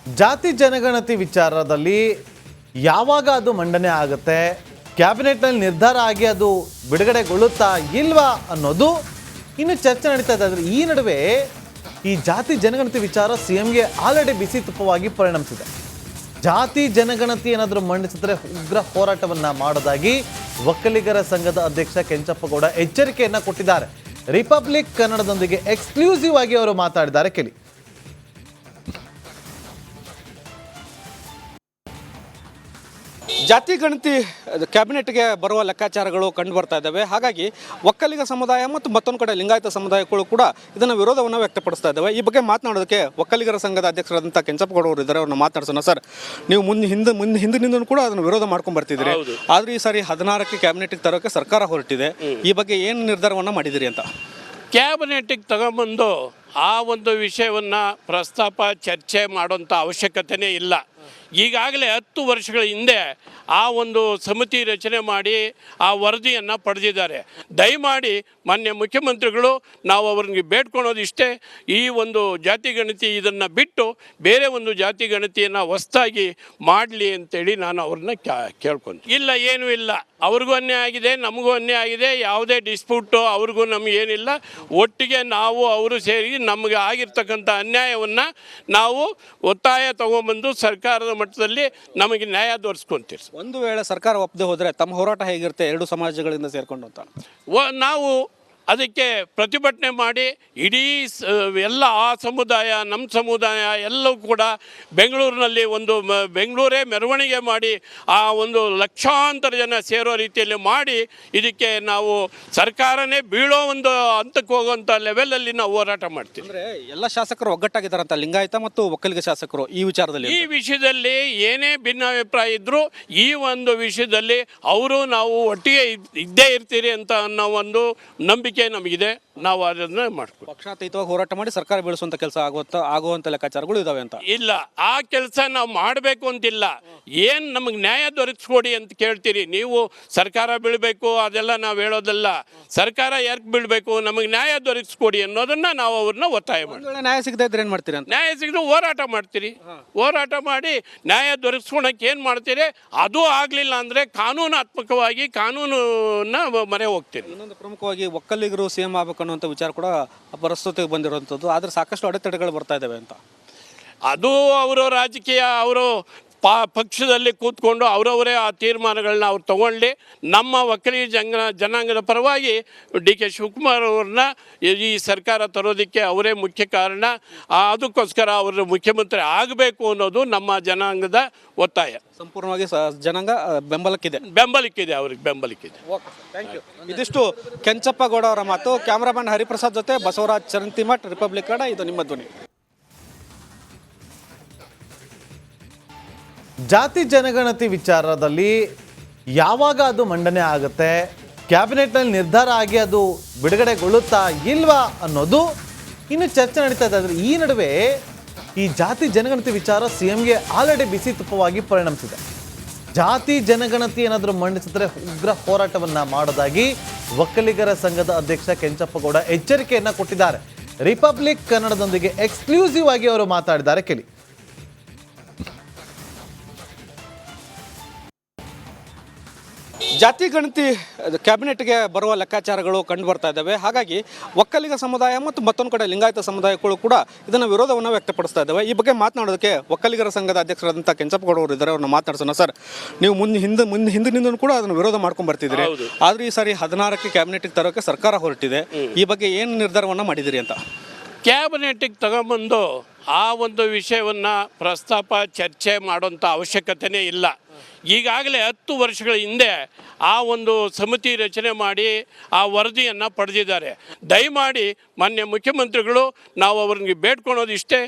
ಜಾತಿ ಜನಗಣತಿ ವಿಚಾರದಲ್ಲಿ ಯಾವಾಗ ಅದು ಮಂಡನೆ ಆಗುತ್ತೆ, ಕ್ಯಾಬಿನೆಟ್ನಲ್ಲಿ ನಿರ್ಧಾರ ಆಗಿ ಅದು ಬಿಡುಗಡೆಗೊಳ್ಳುತ್ತಾ ಇಲ್ವಾ ಅನ್ನೋದು ಇನ್ನು ಚರ್ಚೆ ನಡೀತಾ ಇದೆ. ಆದರೆ ಈ ನಡುವೆ ಈ ಜಾತಿ ಜನಗಣತಿ ವಿಚಾರ ಸಿಎಂಗೆ ಆಲ್ರೆಡಿ ಬಿಸಿ ತುಪ್ಪವಾಗಿ ಪರಿಣಮಿಸಿದೆ. ಜಾತಿ ಜನಗಣತಿ ಏನಾದರೂ ಮಂಡಿಸಿದ್ರೆ ಉಗ್ರ ಹೋರಾಟವನ್ನ ಮಾಡೋದಾಗಿ ಒಕ್ಕಲಿಗರ ಸಂಘದ ಅಧ್ಯಕ್ಷ ಕೆಂಚಪ್ಪಗೌಡ ಎಚ್ಚರಿಕೆಯನ್ನ ಕೊಟ್ಟಿದ್ದಾರೆ. ರಿಪಬ್ಲಿಕ್ ಕನ್ನಡದೊಂದಿಗೆ ಎಕ್ಸ್ಕ್ಲೂಸಿವ್ ಆಗಿ ಅವರು ಮಾತಾಡಿದ್ದಾರೆ. ಕೇಳಿ. ಜಾತಿ ಗಣತಿ ಕ್ಯಾಬಿನೆಟ್ಗೆ ಬರುವ ಲೆಕ್ಕಾಚಾರಗಳು ಕಂಡು ಬರ್ತಾ ಇದ್ದಾವೆ. ಹಾಗಾಗಿ ಒಕ್ಕಲಿಗ ಸಮುದಾಯ ಮತ್ತು ಮತ್ತೊಂದು ಕಡೆ ಲಿಂಗಾಯತ ಸಮುದಾಯಗಳು ಕೂಡ ಇದನ್ನು ವಿರೋಧವನ್ನು ವ್ಯಕ್ತಪಡಿಸ್ತಾ ಇದ್ದಾವೆ. ಈ ಬಗ್ಗೆ ಮಾತನಾಡೋದಕ್ಕೆ ಒಕ್ಕಲಿಗರ ಸಂಘದ ಅಧ್ಯಕ್ಷರಾದಂಥ ಕೆಂಚಪ್ಪಗೌಡ ಅವರು ಇದ್ದಾರೆ. ಅವ್ರನ್ನ ಮಾತನಾಡ್ಸೋಣ. ಸರ್, ನೀವು ಹಿಂದಿನಿಂದ ಕೂಡ ಅದನ್ನು ವಿರೋಧ ಮಾಡ್ಕೊಂಡು ಬರ್ತಿದ್ದೀರಿ. ಆದ್ರೆ ಈ ಸಾರಿ 16ಕ್ಕೆ ಕ್ಯಾಬಿನೆಟ್ಗೆ ತರೋಕೆ ಸರ್ಕಾರ ಹೊರಟಿದೆ. ಈ ಬಗ್ಗೆ ಏನು ನಿರ್ಧಾರವನ್ನು ಮಾಡಿದಿರಿ ಅಂತ? ಕ್ಯಾಬಿನೆಟ್ಟಿಗೆ ತಗೊಂಬಂದು ಆ ಒಂದು ವಿಷಯವನ್ನು ಪ್ರಸ್ತಾಪ ಚರ್ಚೆ ಮಾಡೋಂಥ ಅವಶ್ಯಕತೆಯೇ ಇಲ್ಲ. ಈಗಾಗಲೇ 10 ವರ್ಷಗಳ ಹಿಂದೆ ಆ ಒಂದು ಸಮಿತಿ ರಚನೆ ಮಾಡಿ ಆ ವರದಿಯನ್ನು ಪಡೆದಿದ್ದಾರೆ. ದಯಮಾಡಿ ಮಾನ್ಯ ಮುಖ್ಯಮಂತ್ರಿಗಳು ನಾವು ಅವ್ರಿಗೆ ಬೇಡ್ಕೊಳೋದು ಇಷ್ಟೇ, ಈ ಒಂದು ಜಾತಿ ಗಣತಿ ಇದನ್ನು ಬಿಟ್ಟು ಬೇರೆ ಒಂದು ಜಾತಿ ಗಣತಿಯನ್ನು ಹೊಸದಾಗಿ ಮಾಡಲಿ ಅಂತೇಳಿ ನಾನು ಅವ್ರನ್ನ ಕೇಳ್ಕೊಂಡು. ಇಲ್ಲ, ಏನೂ ಇಲ್ಲ, ಅವ್ರಿಗೂ ಅನ್ಯಾಯ ಆಗಿದೆ, ನಮಗೂ ಅನ್ಯಾಯ ಆಗಿದೆ, ಯಾವುದೇ ಡಿಸ್ಪ್ಯೂಟು ಅವ್ರಿಗೂ ನಮಗೇನಿಲ್ಲ. ಒಟ್ಟಿಗೆ ನಾವು ಅವರು ಸೇರಿ ನಮಗೆ ಆಗಿರ್ತಕ್ಕಂಥ ಅನ್ಯಾಯವನ್ನು ನಾವು ಒತ್ತಾಯ ತಗೊಂಬಂದು ಸರ್ಕಾರದ ಮಟ್ಟದಲ್ಲಿ ನಮಗೆ ನ್ಯಾಯ ದೊರಕಿಸ್ಕೊಂತೀರಿ. ಒಂದು ವೇಳೆ ಸರ್ಕಾರ ಒಪ್ಪದೆ ಹೋದರೆ ತಮ್ಮ ಹೋರಾಟ ಹೇಗಿರುತ್ತೆ ಎರಡು ಸಮಾಜಗಳಿಂದ ಸೇರಿಕೊಂಡು ಅಂತ? ನಾವು ಅದಕ್ಕೆ ಪ್ರತಿಭಟನೆ ಮಾಡಿ ಇಡೀ ಎಲ್ಲ ಆ ಸಮುದಾಯ ನಮ್ಮ ಸಮುದಾಯ ಎಲ್ಲವೂ ಕೂಡ ಬೆಂಗಳೂರಿನಲ್ಲಿ ಒಂದು ಬೆಂಗಳೂರೇ ಮೆರವಣಿಗೆ ಮಾಡಿ ಆ ಒಂದು ಲಕ್ಷಾಂತರ ಜನ ಸೇರೋ ರೀತಿಯಲ್ಲಿ ಮಾಡಿ ಇದಕ್ಕೆ ನಾವು ಸರ್ಕಾರನೇ ಬೀಳೋ ಒಂದು ಹಂತಕ್ಕೆ ಹೋಗುವಂಥ ಲೆವೆಲಲ್ಲಿ ನಾವು ಹೋರಾಟ ಮಾಡ್ತೀವಿ. ಅಂದರೆ ಎಲ್ಲ ಶಾಸಕರು ಒಗ್ಗಟ್ಟಾಗಿದ್ದಾರಂತ, ಲಿಂಗಾಯತ ಮತ್ತು ಒಕ್ಕಲಿಗ ಶಾಸಕರು ಈ ವಿಷಯದಲ್ಲಿ ಏನೇ ಭಿನ್ನಾಭಿಪ್ರಾಯ ಇದ್ದರೂ ಈ ಒಂದು ವಿಷಯದಲ್ಲಿ ಅವರು ನಾವು ಒಟ್ಟಿಗೆ ಇದ್ದೇ ಇರ್ತೀರಿ ಅಂತ ಅನ್ನೋ ಒಂದು ನಂಬಿಕೆ ನಮಗಿದೆ. ನಾವು ಅದನ್ನ ಮಾಡ್ತೀವಿ. ಪಕ್ಷಾತೀತವಾಗಿ ಹೋರಾಟ ಮಾಡಿ ಸರ್ಕಾರ ಬೀಳಿಸುವಂತ ಕೆಲಸ ಆಗುವಂತ ಲೆಕ್ಕಾಚಾರಗಳು ಇದಾವೆ ಅಂತ ಇಲ್ಲ. ಆ ಕೆಲಸ ನಾವು ಮಾಡಬೇಕು ಅಂತಿಲ್ಲ. ಏನು ನಮಗೆ ನ್ಯಾಯ ದೊರಕಿಸ್ಕೊಡಿ ಅಂತ ಕೇಳ್ತೀರಿ ನೀವು. ಸರ್ಕಾರ ಬೀಳಬೇಕು ಅದೆಲ್ಲ ನಾವು ಹೇಳೋದಲ್ಲ. ಸರ್ಕಾರ ಯಾಕೆ ಬೀಳಬೇಕು, ನಮಗೆ ನ್ಯಾಯ ದೊರಕಿಸ್ಕೊಡಿ ಅನ್ನೋದನ್ನ ನಾವು ಅವ್ರನ್ನ ಒತ್ತಾಯ ಮಾಡ್ತೀವಿ. ನ್ಯಾಯ ಸಿಗದೇ ಇದ್ರೆ ಏನು ಮಾಡ್ತೀರಿ ಅಂತ? ನ್ಯಾಯ ಸಿಗದೆ ಹೋರಾಟ ಮಾಡ್ತೀರಿ. ಹೋರಾಟ ಮಾಡಿ ನ್ಯಾಯ ದೊರಕಿಸ್ಕೊಳಕ್ಕೆ ಏನು ಮಾಡ್ತೀರಿ, ಅದು ಆಗಲಿಲ್ಲ ಅಂದರೆ ಕಾನೂನಾತ್ಮಕವಾಗಿ ಕಾನೂನನ್ನ ಮೊರೆ ಹೋಗ್ತೀರಿ. ಇನ್ನೊಂದು ಪ್ರಮುಖವಾಗಿ ಒಕ್ಕಲಿಗರು ಸಿಎಂ ಆಗಬೇಕು ಅನ್ನುವಂಥ ವಿಚಾರ ಕೂಡ ಪರಿಸ್ಥಿತಿಗೆ ಬಂದಿರುವಂಥದ್ದು. ಆದರೆ ಸಾಕಷ್ಟು ಅಡೆತಡೆಗಳು ಬರ್ತಾ ಇದ್ದಾವೆ ಅಂತ. ಅದು ಅವರು ರಾಜಕೀಯ, ಅವರು ಪಕ್ಷದಲ್ಲಿ ಕೂತ್ಕೊಂಡು ಅವರವರೇ ಆ ತೀರ್ಮಾನಗಳನ್ನ ಅವ್ರು ತಗೊಳ್ಳಿ. ನಮ್ಮ ಒಕ್ಕಲಿಗ ಜನಾಂಗದ ಪರವಾಗಿ ಡಿ ಕೆ ಶಿವಕುಮಾರ್ ಅವ್ರನ್ನ ಈ ಸರ್ಕಾರ ತರೋದಕ್ಕೆ ಅವರೇ ಮುಖ್ಯ ಕಾರಣ. ಅದಕ್ಕೋಸ್ಕರ ಅವರು ಮುಖ್ಯಮಂತ್ರಿ ಆಗಬೇಕು ಅನ್ನೋದು ನಮ್ಮ ಜನಾಂಗದ ಒತ್ತಾಯ. ಸಂಪೂರ್ಣವಾಗಿ ಜನಾಂಗ ಬೆಂಬಲಕ್ಕಿದೆ. ಅವ್ರಿಗೆ ಬೆಂಬಲಕ್ಕಿದೆ. ಇದಿಷ್ಟು ಕೆಂಚಪ್ಪಗೌಡ ಅವರ ಮಾತು. ಕ್ಯಾಮ್ರಾಮನ್ ಹರಿಪ್ರಸಾದ್ ಜೊತೆ ಬಸವರಾಜ್ ಚರಂತಿಮಠ್, ರಿಪಬ್ಲಿಕ್ ಕನ್ನಡ, ಇದು ನಿಮ್ಮ ಧ್ವನಿ. ಜಾತಿ ಜನಗಣತಿ ವಿಚಾರದಲ್ಲಿ ಯಾವಾಗ ಅದು ಮಂಡನೆ ಆಗುತ್ತೆ, ಕ್ಯಾಬಿನೆಟ್ನಲ್ಲಿ ನಿರ್ಧಾರ ಆಗಿ ಅದು ಬಿಡುಗಡೆಗೊಳ್ಳುತ್ತಾ ಇಲ್ವಾ ಅನ್ನೋದು ಇನ್ನು ಚರ್ಚೆ ನಡೀತಾ ಇದೆ. ಆದರೆ ಈ ನಡುವೆ ಈ ಜಾತಿ ಜನಗಣತಿ ವಿಚಾರ ಸಿಎಂಗೆ ಆಲ್ರೆಡಿ ಬಿಸಿ ತುಪ್ಪವಾಗಿ ಪರಿಣಮಿಸಿದೆ. ಜಾತಿ ಜನಗಣತಿ ಏನಾದರೂ ಮಂಡಿಸಿದ್ರೆ ಉಗ್ರ ಹೋರಾಟವನ್ನ ಮಾಡೋದಾಗಿ ಒಕ್ಕಲಿಗರ ಸಂಘದ ಅಧ್ಯಕ್ಷ ಕೆಂಚಪ್ಪಗೌಡ ಎಚ್ಚರಿಕೆಯನ್ನ ಕೊಟ್ಟಿದ್ದಾರೆ. ರಿಪಬ್ಲಿಕ್ ಕನ್ನಡದೊಂದಿಗೆ ಎಕ್ಸ್ಕ್ಲೂಸಿವ್ ಆಗಿ ಅವರು ಮಾತಾಡಿದ್ದಾರೆ. ಕೇಳಿ. ಜಾತಿ ಗಣತಿ ಕ್ಯಾಬಿನೆಟ್ಗೆ ಬರುವ ಲೆಕ್ಕಾಚಾರಗಳು ಕಂಡು ಬರ್ತಾ ಇದ್ದಾವೆ. ಹಾಗಾಗಿ ಒಕ್ಕಲಿಗ ಸಮುದಾಯ ಮತ್ತು ಮತ್ತೊಂದು ಕಡೆ ಲಿಂಗಾಯತ ಸಮುದಾಯಗಳು ಕೂಡ ಇದನ್ನು ವಿರೋಧವನ್ನು ವ್ಯಕ್ತಪಡಿಸ್ತಾ ಇದ್ದಾವೆ. ಈ ಬಗ್ಗೆ ಮಾತನಾಡೋದಕ್ಕೆ ಒಕ್ಕಲಿಗರ ಸಂಘದ ಅಧ್ಯಕ್ಷರಾದಂಥ ಕೆಂಚಪ್ಪಗೌಡ ಅವರು ಇದ್ದಾರೆ. ಅವ್ರನ್ನ ಮಾತನಾಡ್ಸೋಣ. ಸರ್, ನೀವು ಹಿಂದಿನಿಂದ ಕೂಡ ಅದನ್ನು ವಿರೋಧ ಮಾಡ್ಕೊಂಡು ಬರ್ತಿದ್ದೀರಿ. ಆದ್ರೆ ಈ ಸಾರಿ 16ಕ್ಕೆ ಕ್ಯಾಬಿನೆಟ್ಗೆ ತರೋಕೆ ಸರ್ಕಾರ ಹೊರಟಿದೆ. ಈ ಬಗ್ಗೆ ಏನು ನಿರ್ಧಾರವನ್ನು ಮಾಡಿದಿರಿ ಅಂತ? ಕ್ಯಾಬಿನೆಟ್ಟಿಗೆ ತಗೊಂಬಂದು ಆ ಒಂದು ವಿಷಯವನ್ನು ಪ್ರಸ್ತಾಪ ಚರ್ಚೆ ಮಾಡೋಂಥ ಅವಶ್ಯಕತೆಯೇ ಇಲ್ಲ. ಈಗಾಗಲೇ 10 ವರ್ಷಗಳ ಹಿಂದೆ ಆ ಒಂದು ಸಮಿತಿ ರಚನೆ ಮಾಡಿ ಆ ವರದಿಯನ್ನು ಪಡೆದಿದ್ದಾರೆ. ದಯಮಾಡಿ ಮಾನ್ಯ ಮುಖ್ಯಮಂತ್ರಿಗಳು ನಾವು ಅವ್ರಿಗೆ ಬೇಡ್ಕೊಳೋದು ಇಷ್ಟೇ,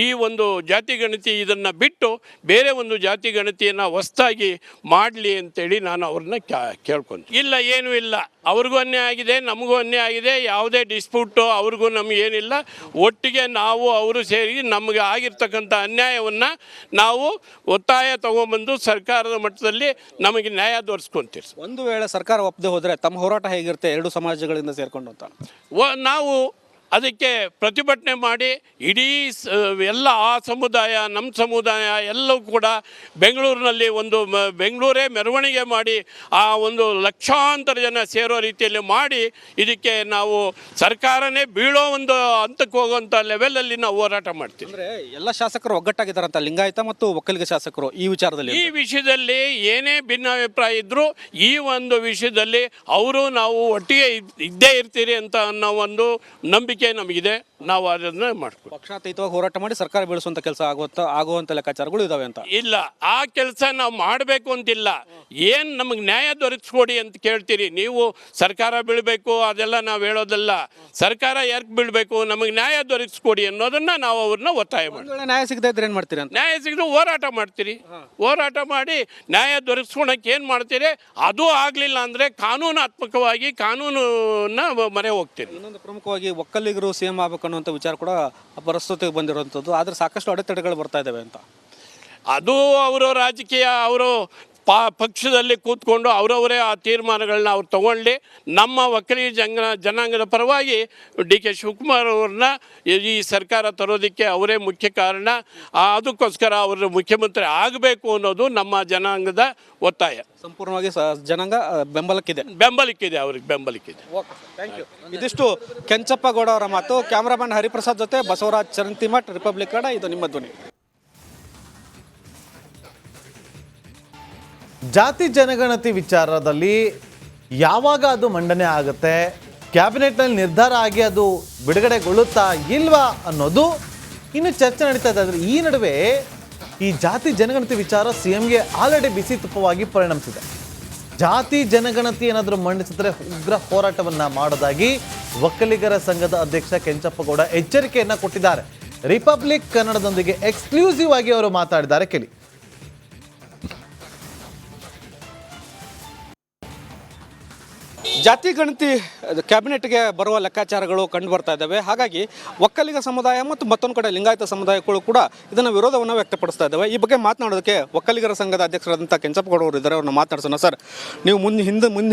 ಈ ಒಂದು ಜಾತಿ ಗಣತಿ ಇದನ್ನು ಬಿಟ್ಟು ಬೇರೆ ಒಂದು ಜಾತಿ ಗಣತಿಯನ್ನು ಹೊಸದಾಗಿ ಮಾಡಲಿ ಅಂತೇಳಿ ನಾನು ಅವ್ರನ್ನ ಕೇಳ್ಕೊಂಡು. ಇಲ್ಲ, ಏನೂ ಇಲ್ಲ, ಅವ್ರಿಗೂ ಅನ್ಯಾಯ ಆಗಿದೆ, ನಮಗೂ ಅನ್ಯಾಯ ಆಗಿದೆ, ಯಾವುದೇ ಡಿಸ್ಪ್ಯೂಟು ಅವ್ರಿಗೂ ನಮಗೇನಿಲ್ಲ. ಒಟ್ಟಿಗೆ ನಾವು ಅವರು ಸೇರಿ ನಮಗೆ ಆಗಿರ್ತಕ್ಕಂಥ ಅನ್ಯಾಯವನ್ನು ನಾವು ಒತ್ತಾಯ ತಗೊಂಬಂದು ಸರ್ಕಾರದ ಮಟ್ಟದಲ್ಲಿ ನಮಗೆ ನ್ಯಾಯ ದೊರಕಿಸ್ಕೊಂತೀರಿ. ಒಂದು ವೇಳೆ ಸರ್ಕಾರ ಒಪ್ಪದೆ ಹೋದರೆ ತಮ್ಮ ಹೋರಾಟ ಹೇಗಿರುತ್ತೆ ಎರಡು ಸಮಾಜಗಳಿಂದ ಸೇರಿಕೊಂಡು ಅಂತ? ನಾವು ಅದಕ್ಕೆ ಪ್ರತಿಭಟನೆ ಮಾಡಿ ಇಡೀ ಎಲ್ಲ ಆ ಸಮುದಾಯ ನಮ್ಮ ಸಮುದಾಯ ಎಲ್ಲವೂ ಕೂಡ ಬೆಂಗಳೂರಿನಲ್ಲಿ ಒಂದು ಬೆಂಗಳೂರೇ ಮೆರವಣಿಗೆ ಮಾಡಿ ಆ ಒಂದು ಲಕ್ಷಾಂತರ ಜನ ಸೇರೋ ರೀತಿಯಲ್ಲಿ ಮಾಡಿ ಇದಕ್ಕೆ ನಾವು ಸರ್ಕಾರನೇ ಬೀಳೋ ಒಂದು ಹಂತಕ್ಕೆ ಹೋಗುವಂಥ ಲೆವೆಲಲ್ಲಿ ನಾವು ಹೋರಾಟ ಮಾಡ್ತೀವಿ. ಅಂದರೆ ಎಲ್ಲ ಶಾಸಕರು ಒಗ್ಗಟ್ಟಾಗಿದ್ದಾರಂತ ಲಿಂಗಾಯತ ಮತ್ತು ಒಕ್ಕಲಿಗ ಶಾಸಕರು ಈ ವಿಚಾರದಲ್ಲಿ. ಈ ವಿಷಯದಲ್ಲಿ ಏನೇ ಭಿನ್ನಾಭಿಪ್ರಾಯ ಇದ್ದರೂ ಈ ಒಂದು ವಿಷಯದಲ್ಲಿ ಅವರು ನಾವು ಒಟ್ಟಿಗೆ ಇದ್ದೇ ಇರ್ತೀರಿ ಅಂತ ಅನ್ನೋ ಒಂದು ನಂಬಿಕೆ ನಮಗಿದೆ. ನಾವು ಅದನ್ನು ಮಾಡ್ತೀವಿ. ಪಕ್ಷಾತೀತವಾಗಿ ಹೋರಾಟ ಮಾಡಿ ಸರ್ಕಾರ ಬೀಳಿಸುವಂಥ ಕೆಲಸ ಆಗುವಂಥ ಲೆಕ್ಕಾಚಾರಗಳು ಇದಾವೆ ಅಂತ ಇಲ್ಲ. ಆ ಕೆಲಸ ನಾವು ಮಾಡಬೇಕು ಅಂತಿಲ್ಲ. ಏನು ನಮಗೆ ನ್ಯಾಯ ದೊರಕಿಸ್ಕೊಡಿ ಅಂತ ಕೇಳ್ತೀರಿ ನೀವು. ಸರ್ಕಾರ ಬೀಳಬೇಕು ಅದೆಲ್ಲ ನಾವು ಹೇಳೋದಲ್ಲ. ಸರ್ಕಾರ ಯಾಕೆ ಬೀಳಬೇಕು, ನಮಗೆ ನ್ಯಾಯ ದೊರಕಿಸ್ಕೊಡಿ ಅನ್ನೋದನ್ನ ನಾವು ಅವ್ರನ್ನ ಒತ್ತಾಯ ಮಾಡ್ತೀವಿ. ನ್ಯಾಯ ಸಿಗದೇ ಇದ್ರೆ ಏನು ಮಾಡ್ತೀರಿ ಅಂತ. ನ್ಯಾಯ ಸಿಗದೆ ಹೋರಾಟ ಮಾಡ್ತೀರಿ. ಹೋರಾಟ ಮಾಡಿ ನ್ಯಾಯ ದೊರಕಿಸ್ಕೊಳಕ್ಕೆ ಏನು ಮಾಡ್ತೀರಿ, ಅದು ಆಗಲಿಲ್ಲ ಅಂದರೆ ಕಾನೂನಾತ್ಮಕವಾಗಿ ಕಾನೂನನ್ನ ಮೊರೆ ಹೋಗ್ತೀರಿ. ಇನ್ನೊಂದು ಪ್ರಮುಖವಾಗಿ ಒಕ್ಕಲಿಗರು ಸಿಎಂ ಆಗಬೇಕು ಅನ್ನುವಂಥ ವಿಚಾರ ಕೂಡ ಪರಿಸ್ಥಿತಿಗೆ ಬಂದಿರುವಂಥದ್ದು. ಆದರೆ ಸಾಕಷ್ಟು ಅಡೆತಡೆಗಳು ಬರ್ತಾ ಇದ್ದಾವೆ ಅಂತ. ಅದು ಅವರು ರಾಜಕೀಯ, ಅವರು ಪಕ್ಷದಲ್ಲಿ ಕೂತ್ಕೊಂಡು ಅವರವರೇ ಆ ತೀರ್ಮಾನಗಳನ್ನ ಅವ್ರು ತಗೊಳ್ಳಿ. ನಮ್ಮ ಒಕ್ಕಲಿಗ ಜನಾಂಗದ ಪರವಾಗಿ ಡಿ ಕೆ ಶಿವಕುಮಾರ್ ಅವ್ರನ್ನ ಈ ಸರ್ಕಾರ ತರೋದಕ್ಕೆ ಅವರೇ ಮುಖ್ಯ ಕಾರಣ. ಅದಕ್ಕೋಸ್ಕರ ಅವರು ಮುಖ್ಯಮಂತ್ರಿ ಆಗಬೇಕು ಅನ್ನೋದು ನಮ್ಮ ಜನಾಂಗದ ಒತ್ತಾಯ. ಸಂಪೂರ್ಣವಾಗಿ ಜನಾಂಗ ಬೆಂಬಲಕ್ಕಿದೆ. ಅವ್ರಿಗೆ ಬೆಂಬಲಕ್ಕಿದೆ. ಇದಿಷ್ಟು ಕೆಂಚಪ್ಪಗೌಡ ಅವರ ಮಾತು. ಕ್ಯಾಮ್ರಾಮನ್ ಹರಿಪ್ರಸಾದ್ ಜೊತೆ ಬಸವರಾಜ್ ಚರಂತಿಮಠ್, ರಿಪಬ್ಲಿಕ್ ಕನ್ನಡ, ಇದು ನಿಮ್ಮ ಧ್ವನಿ. ಜಾತಿ ಜನಗಣತಿ ವಿಚಾರದಲ್ಲಿ ಯಾವಾಗ ಅದು ಮಂಡನೆ ಆಗುತ್ತೆ, ಕ್ಯಾಬಿನೆಟ್ನಲ್ಲಿ ನಿರ್ಧಾರ ಆಗಿ ಅದು ಬಿಡುಗಡೆಗೊಳ್ಳುತ್ತಾ ಇಲ್ವಾ ಅನ್ನೋದು ಇನ್ನು ಚರ್ಚೆ ನಡೀತಾ ಇದೆ. ಆದರೆ ಈ ನಡುವೆ ಈ ಜಾತಿ ಜನಗಣತಿ ವಿಚಾರ ಸಿಎಂಗೆ ಆಲ್ರೆಡಿ ಬಿಸಿ ತುಪ್ಪವಾಗಿ ಪರಿಣಮಿಸಿದೆ. ಜಾತಿ ಜನಗಣತಿ ಏನಾದರೂ ಮಂಡಿಸಿದ್ರೆ ಉಗ್ರ ಹೋರಾಟವನ್ನು ಮಾಡೋದಾಗಿ ಒಕ್ಕಲಿಗರ ಸಂಘದ ಅಧ್ಯಕ್ಷ ಕೆಂಚಪ್ಪಗೌಡ ಎಚ್ಚರಿಕೆಯನ್ನು ಕೊಟ್ಟಿದ್ದಾರೆ. ರಿಪಬ್ಲಿಕ್ ಕನ್ನಡದೊಂದಿಗೆ ಎಕ್ಸ್ಕ್ಲೂಸಿವ್ ಆಗಿ ಅವರು ಮಾತಾಡಿದ್ದಾರೆ. ಕೇಳಿ. ಜಾತಿ ಗಣತಿ ಕ್ಯಾಬಿನೆಟ್ಗೆ ಬರುವ ಲೆಕ್ಕಾಚಾರಗಳು ಕಂಡು ಬರ್ತಾ ಇದ್ದಾವೆ. ಹಾಗಾಗಿ ಒಕ್ಕಲಿಗ ಸಮುದಾಯ ಮತ್ತು ಮತ್ತೊಂದು ಕಡೆ ಲಿಂಗಾಯತ ಸಮುದಾಯಗಳು ಕೂಡ ಇದನ್ನು ವಿರೋಧವನ್ನು ವ್ಯಕ್ತಪಡಿಸ್ತಾ ಇದ್ದಾವೆ. ಈ ಬಗ್ಗೆ ಮಾತನಾಡೋದಕ್ಕೆ ಒಕ್ಕಲಿಗರ ಸಂಘದ ಅಧ್ಯಕ್ಷರಾದಂಥ ಕೆಂಚಪ್ಪಗೌಡ ಅವರು ಇದ್ದಾರೆ. ಅವ್ರನ್ನ ಮಾತನಾಡ್ಸೋಣ. ಸರ್, ನೀವು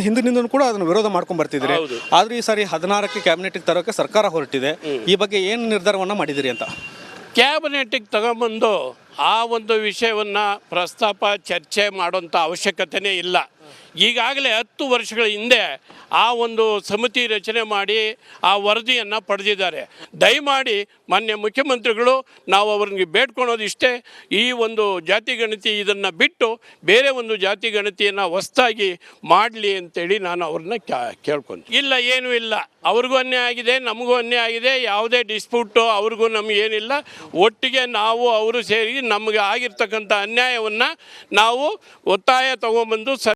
ಹಿಂದಿನಿಂದ ಕೂಡ ಅದನ್ನು ವಿರೋಧ ಮಾಡ್ಕೊಂಡು ಬರ್ತಿದ್ದೀರಿ. ಆದ್ರೆ ಈ ಸಾರಿ 16ಕ್ಕೆ ಕ್ಯಾಬಿನೆಟ್ಗೆ ತರೋಕೆ ಸರ್ಕಾರ ಹೊರಟಿದೆ. ಈ ಬಗ್ಗೆ ಏನು ನಿರ್ಧಾರವನ್ನು ಮಾಡಿದಿರಿ ಅಂತ? ಕ್ಯಾಬಿನೆಟ್ಗೆ ತಗೊಂಬಂದು ಆ ಒಂದು ವಿಷಯವನ್ನು ಪ್ರಸ್ತಾಪ ಚರ್ಚೆ ಮಾಡೋಂಥ ಅವಶ್ಯಕತೆಯೇ ಇಲ್ಲ. ಈಗಾಗಲೇ 10 ವರ್ಷಗಳ ಹಿಂದೆ ಆ ಒಂದು ಸಮಿತಿ ರಚನೆ ಮಾಡಿ ಆ ವರದಿಯನ್ನು ಪಡೆದಿದ್ದಾರೆ. ದಯಮಾಡಿ ಮಾನ್ಯ ಮುಖ್ಯಮಂತ್ರಿಗಳು ನಾವು ಅವ್ರಿಗೆ ಬೇಡ್ಕೊಳೋದು ಇಷ್ಟೇ, ಈ ಒಂದು ಜಾತಿ ಗಣತಿ ಇದನ್ನು ಬಿಟ್ಟು ಬೇರೆ ಒಂದು ಜಾತಿ ಗಣತಿಯನ್ನು ಹೊಸದಾಗಿ ಮಾಡಲಿ ಅಂತೇಳಿ ನಾನು ಅವ್ರನ್ನ ಕೇಳ್ಕೊಂತೀನಿ. ಇಲ್ಲ, ಏನೂ ಇಲ್ಲ, ಅವ್ರಿಗೂ ಅನ್ಯಾಯ ಆಗಿದೆ, ನಮಗೂ ಅನ್ಯಾಯ ಆಗಿದೆ, ಯಾವುದೇ ಡಿಸ್ಪ್ಯೂಟು ಅವ್ರಿಗೂ ನಮಗೇನಿಲ್ಲ. ಒಟ್ಟಿಗೆ ನಾವು ಅವರು ಸೇರಿ ನಮಗೆ ಆಗಿರ್ತಕ್ಕಂಥ ಅನ್ಯಾಯವನ್ನು ನಾವು ಒತ್ತಾಯ ತಗೊಂಬಂದು